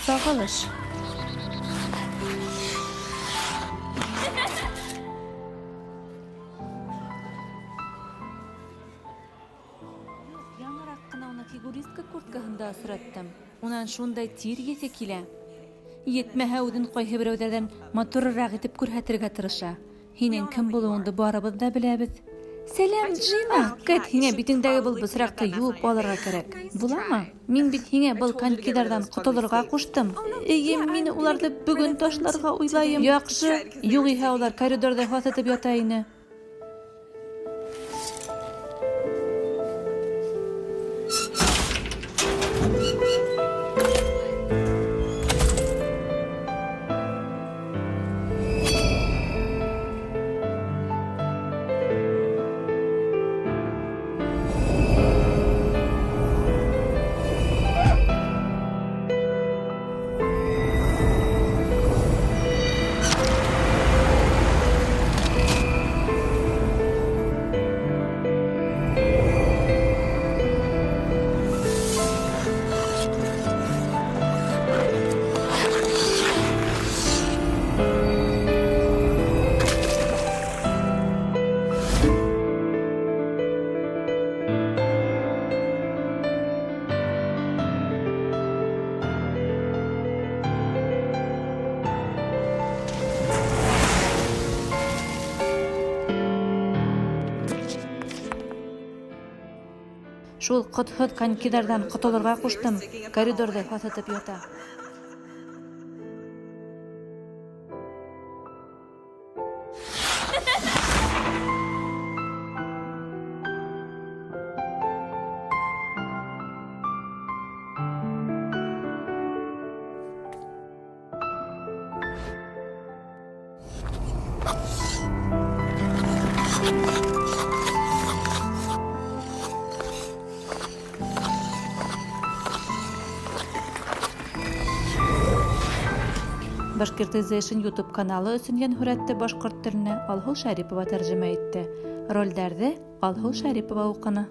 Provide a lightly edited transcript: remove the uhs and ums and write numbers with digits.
Sağalış. Яңыраҡ ҡына уны фигуристка курткаһында осраттым. Унан шундай тир еҫе килә. Етмәһә, үҙен ҡайһы берәүҙәрҙән матурыраҡ итеп күрһәтергә тырыша. Һинең кем булыуыңды барыбыҙ да беләбеҙ. Сәләм, Джина! Кэт, һиңә битеңдәге был бысраҡты юып алырға кәрәк. Буламы? Мин бит һиңә был конькиҙарҙан ҡотолорға ҡуштым. Эйе, мин уларҙы бөгөн ташларға уйлайым. Яҡшы, юғиһә улар коридорҙа һаҫытып ята ине. Шул ҡотһоҙ конькиҙарҙан ҡотолорға ҡуштым. Коридорҙа һаҫытып ята. Башкиртизейшн YouTube каналы өсөн йән һүрәтте башҡорт теленә Алһыу Шәрипова тәржемә итте. Ролдәрҙе Алһыу Шәрипова уҡыны.